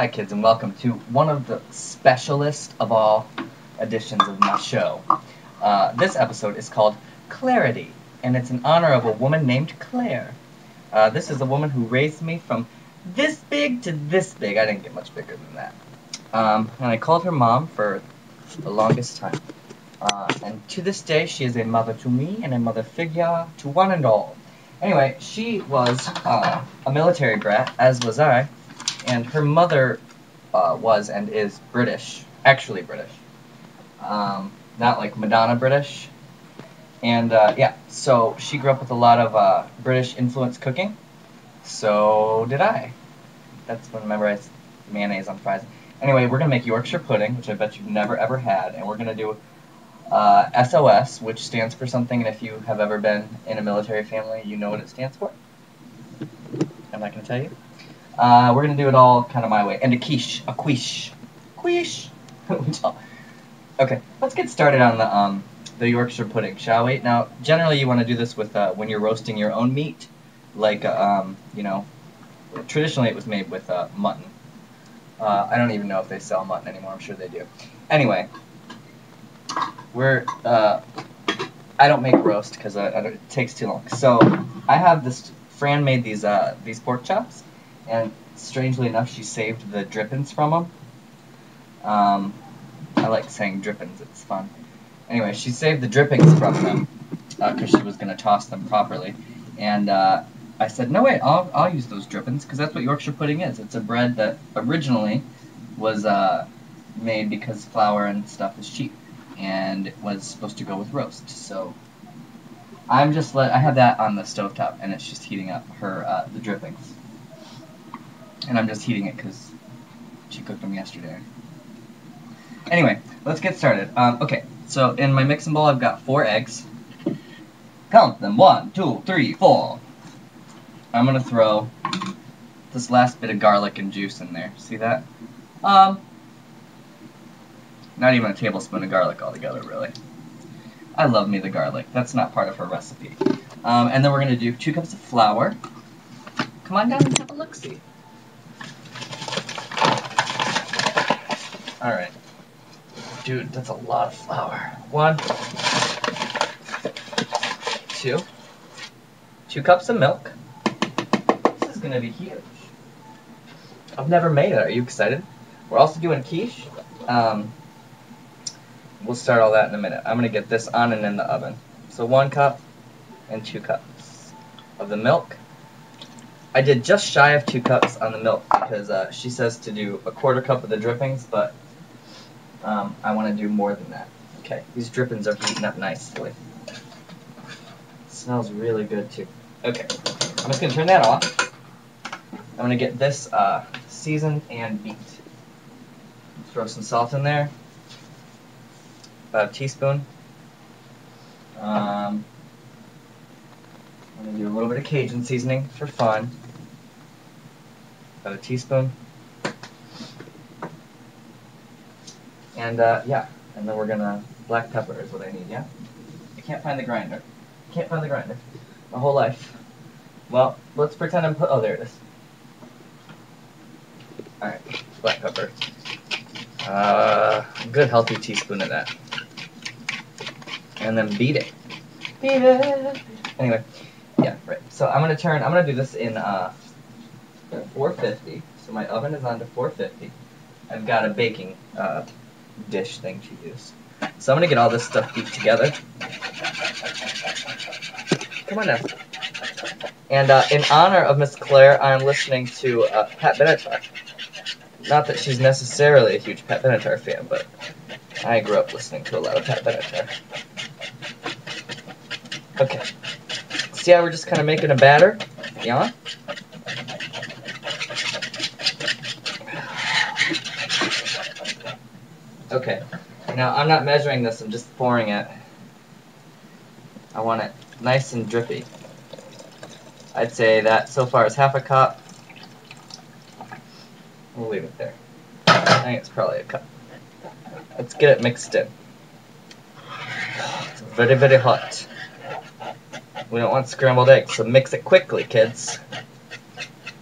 Hi kids, and welcome to one of the specialist of all editions of my show. This episode is called Clairety, and it's in honor of a woman named Claire. This is a woman who raised me from this big to this big. I didn't get much bigger than that. And I called her mom for the longest time. And to this day, she is a mother to me and a mother figure to one and all. Anyway, she was a military brat, as was I. And her mother was and is British, actually British, not like Madonna British. And yeah, so she grew up with a lot of British influence cooking. So did I. That's when I memorized mayonnaise on fries. Anyway, we're gonna make Yorkshire pudding, which I bet you've never ever had, and we're gonna do S.O.S, which stands for something. And if you have ever been in a military family, you know what it stands for. I'm not gonna tell you. We're going to do it all kind of my way. And a quiche. Quiche. Okay, let's get started on the Yorkshire pudding, shall we? Now, generally you want to do this with when you're roasting your own meat. Like, you know, traditionally it was made with mutton. I don't even know if they sell mutton anymore. I'm sure they do. Anyway, I don't make roast because it takes too long. So, I have this, Fran made these pork chops. And strangely enough, she saved the drippings from them. I like saying drippings, it's fun. Anyway, she saved the drippings from them because she was going to toss them properly. And I said, no, wait, I'll use those drippings because that's what Yorkshire pudding is. It's a bread that originally was made because flour and stuff is cheap. And it was supposed to go with roast. So I have that on the stovetop, and it's just heating up the drippings. And I'm just heating it because she cooked them yesterday. Anyway, let's get started. Okay, so in my mixing bowl I've got 4 eggs. Count them. 1, 2, 3, 4. I'm going to throw this last bit of garlic and juice in there. See that? Not even a tablespoon of garlic altogether, really. I love me the garlic. That's not part of her recipe. And then we're going to do 2 cups of flour. Come on down and have a look-see. Alright. Dude, that's a lot of flour. 1, 2. 2 cups of milk. This is going to be huge. I've never made it. Are you excited? We're also doing quiche. We'll start all that in a minute. I'm going to get this on and in the oven. So 1 cup and 2 cups of the milk. I did just shy of 2 cups on the milk because she says to do a 1/4 cup of the drippings, but I want to do more than that. Okay, these drippings are heating up nicely. It smells really good too. Okay, I'm just going to turn that off. I'm going to get this seasoned and beat. Throw some salt in there. About a teaspoon. I'm going to do a little bit of Cajun seasoning for fun. About a teaspoon. And yeah, and then we're gonna, black pepper is what I need, yeah? I can't find the grinder. Can't find the grinder. My whole life. Well, let's pretend I'm oh, there it is. Alright, black pepper. A good healthy teaspoon of that. And then beat it. Beat it! Anyway, yeah, right. So I'm gonna do this in 450. So my oven is on to 450. I've got a baking dish thing to use. So I'm going to get all this stuff beat together. Come on now. And in honor of Miss Claire, I'm listening to Pat Benatar. Not that she's necessarily a huge Pat Benatar fan, but I grew up listening to a lot of Pat Benatar. Okay. See how we're just kind of making a batter? Yeah? Okay, now I'm not measuring this, I'm just pouring it. I want it nice and drippy. I'd say that so far is 1/2 cup. We'll leave it there. I think it's probably a cup. Let's get it mixed in. It's very, very hot. We don't want scrambled eggs, so mix it quickly, kids.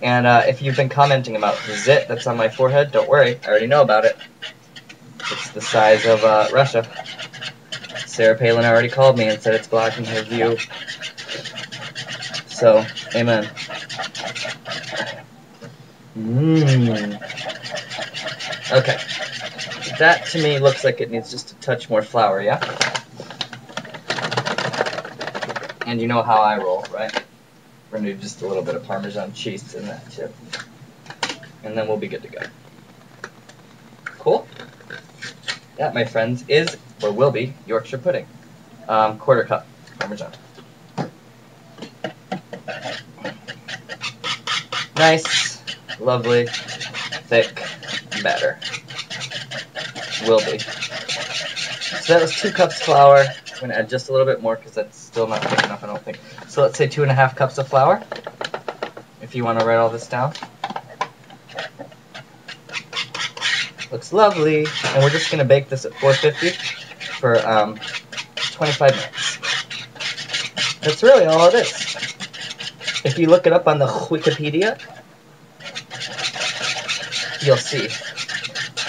And if you've been commenting about the zit that's on my forehead, don't worry, I already know about it. It's the size of Russia. Sarah Palin already called me and said it's blocking her view. So, amen. Okay. That to me looks like it needs just a touch more flour, yeah? And you know how I roll, right? We're going to do just a little bit of Parmesan cheese in that too. And then we'll be good to go. Cool? That, my friends, is, or will be, Yorkshire pudding. Quarter cup Parmesan. Nice, lovely, thick batter. Will be. So that was 2 cups flour. I'm going to add just a little bit more because that's still not thick enough, I don't think. So let's say 2.5 cups of flour, if you want to write all this down. Looks lovely. And we're just going to bake this at 450 for 25 minutes. That's really all it is. If you look it up on the Wikipedia, you'll see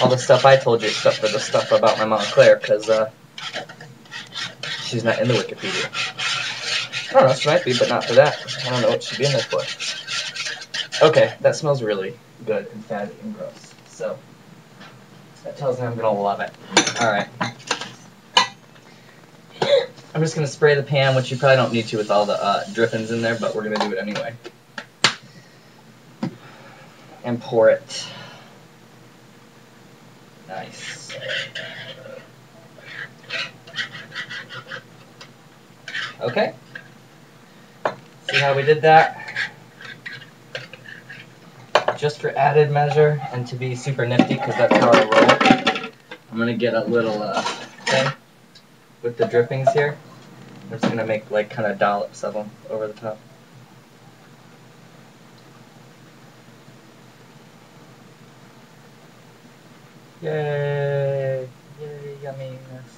all the stuff I told you except for the stuff about my Mama Claire, because she's not in the Wikipedia. I don't know, she might be, but not for that. I don't know what she'd be in there for. Okay, that smells really good and fatty and gross. So, that tells me I'm going to love it. Alright. I'm just going to spray the pan, which you probably don't need to with all the drippings in there, but we're going to do it anyway. And pour it. Nice. Okay. See how we did that? Just for added measure and to be super nifty, because that's how I roll, I'm going to get a little thing with the drippings here. I'm just going to make like kind of dollops of them over the top. Yay! Yay, yumminess.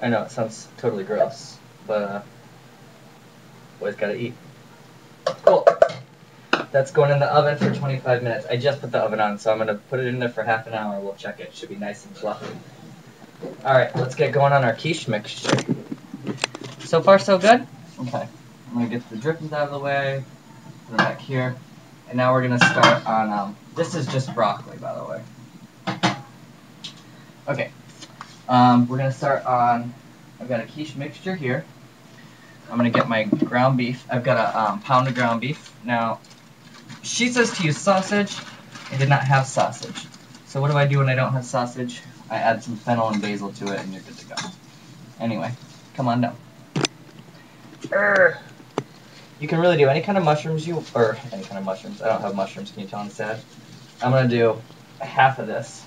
I know, it sounds totally gross, but boys gotta eat. Cool. That's going in the oven for 25 minutes. I just put the oven on, so I'm gonna put it in there for half an hour. We'll check it. It should be nice and fluffy. Alright, let's get going on our quiche mixture. So far, so good? Okay. I'm gonna get the drippings out of the way, put them back here. And now we're gonna start on, this is just broccoli, by the way. Okay. We're gonna start on, I've got a quiche mixture here. I'm gonna get my ground beef. I've got a pound of ground beef. Now, she says to use sausage. I did not have sausage. So what do I do when I don't have sausage? I add some fennel and basil to it and you're good to go. Anyway, come on down. You can really do any kind of mushrooms or any kind of mushrooms. I don't have mushrooms, can you tell I'm sad? I'm gonna do half of this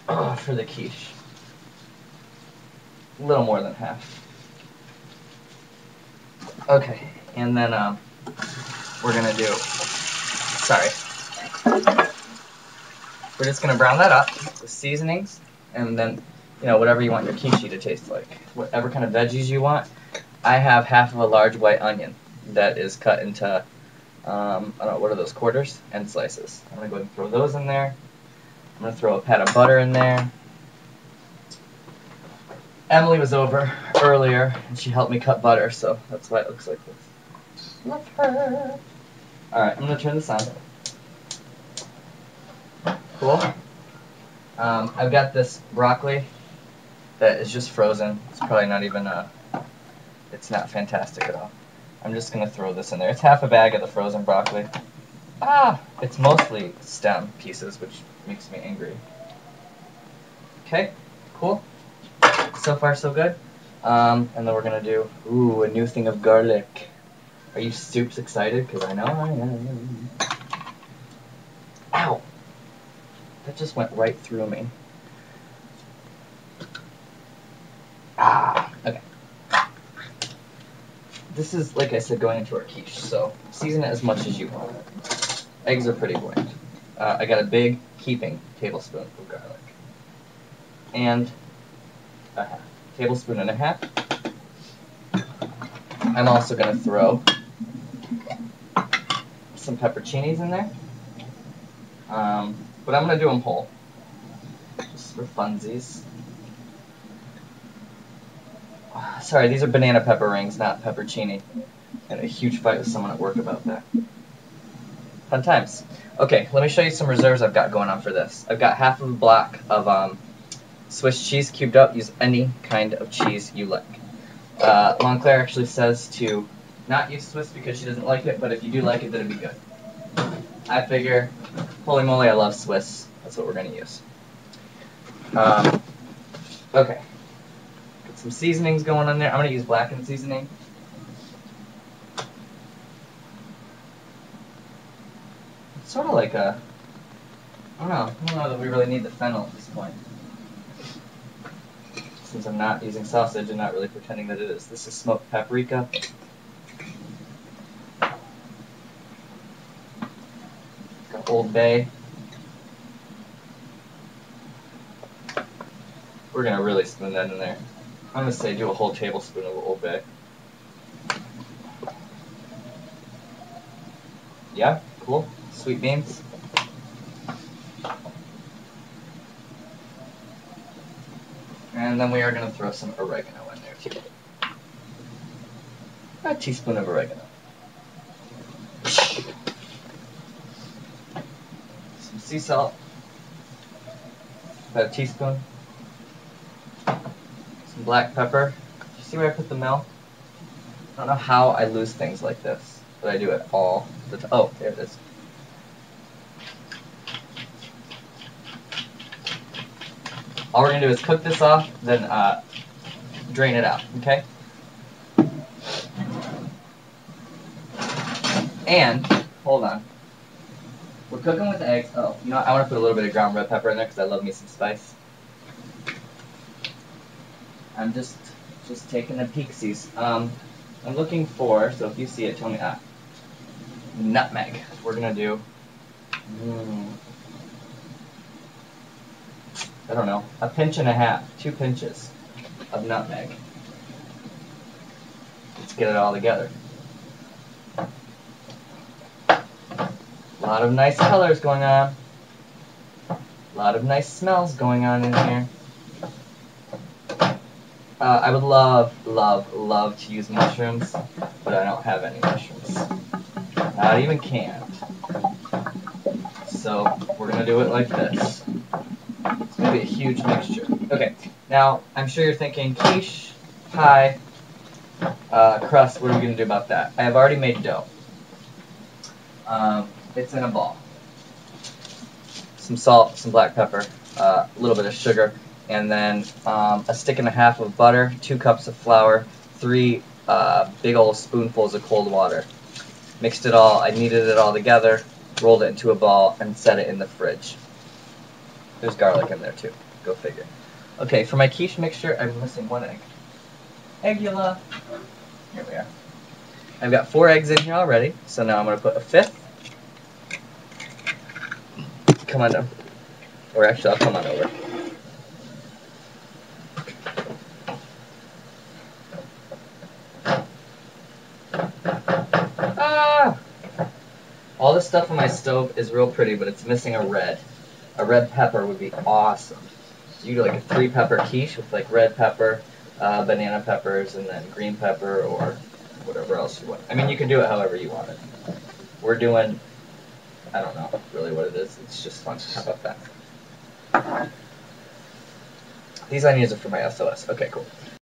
for the quiche. A little more than half. Okay, and then we're gonna do, we're just gonna brown that up with seasonings, and then, you know, whatever you want your quiche to taste like. Whatever kind of veggies you want. I have half of a large white onion that is cut into, I don't know, what are those, quarters? And slices. I'm gonna go ahead and throw those in there. I'm gonna throw a pat of butter in there. Emily was over earlier, and she helped me cut butter, so that's why it looks like this. Love her. Alright, I'm going to turn this on. Cool. I've got this broccoli that is just frozen. It's probably not even, it's not fantastic at all. I'm just going to throw this in there. It's half a bag of the frozen broccoli. It's mostly stem pieces, which makes me angry. Okay, cool. So far, so good. And then we're going to do, a new thing of garlic. Are you soups excited? Because I know I am. Ow! That just went right through me. Okay. This is, like I said, going into our quiche, so season it as much as you want. Eggs are pretty bland. I got a big heaping tablespoon of garlic. And a tablespoon and a half I'm also going to throw some pepperoncinis in there. But I'm going to do them whole, just for funsies. Sorry, these are banana pepper rings, not pepperoncini. I had a huge fight with someone at work about that. Fun times. Okay, let me show you some reserves I've got going on for this. I've got half of a block of Swiss cheese cubed up. Use any kind of cheese you like. Montclair actually says to not use Swiss because she doesn't like it, but if you do like it, then it'd be good. I figure, holy moly, I love Swiss. That's what we're going to use. Okay. Get some seasonings going on there. I'm going to use blackened seasoning. It's sort of like a, I don't know that we really need the fennel at this point. Since I'm not using sausage and not really pretending that it is. This is smoked paprika. Got Old Bay. We're going to really spoon that in there. I'm going to say do a whole tablespoon of Old Bay. Yeah, cool. Sweet beans. And then we are going to throw some oregano in there too. A teaspoon of oregano. Some sea salt. About a teaspoon. Some black pepper. You see where I put the mill? I don't know how I lose things like this, but I do it all the time. Oh, there it is. All we're going to do is cook this off, then drain it out, okay? And, hold on. We're cooking with eggs. Oh, you know what? I want to put a little bit of ground red pepper in there because I love me some spice. I'm just taking the peeksies. I'm looking for, so if you see it, tell me, nutmeg. We're going to do, I don't know, a pinch and a half, 2 pinches of nutmeg. Let's get it all together. A lot of nice colors going on. A lot of nice smells going on in here. I would love to use mushrooms, but I don't have any mushrooms. Not even canned. So we're going to do it like this. It's going to be a huge mixture. Okay, now I'm sure you're thinking, quiche, pie, crust, what are we going to do about that? I have already made dough. It's in a ball. Some salt, some black pepper, a little bit of sugar, and then a stick and a half of butter, 2 cups of flour, 3 big old spoonfuls of cold water. Mixed it all, I kneaded it all together, rolled it into a ball, and set it in the fridge. There's garlic in there too, go figure. Okay, for my quiche mixture, I'm missing 1 egg. Eggula! Here we are. I've got 4 eggs in here already, so now I'm going to put a 5th. Come on down. Or actually, I'll come on over. Ah! All this stuff on my stove is real pretty, but it's missing a red. A red pepper would be awesome. You do like a 3-pepper quiche with like red pepper, banana peppers, and then green pepper, or whatever else you want. I mean, you can do it however you want it. We're doing, I don't know really what it is. It's just fun. How about that? These onions are for my S.O.S. Okay, cool.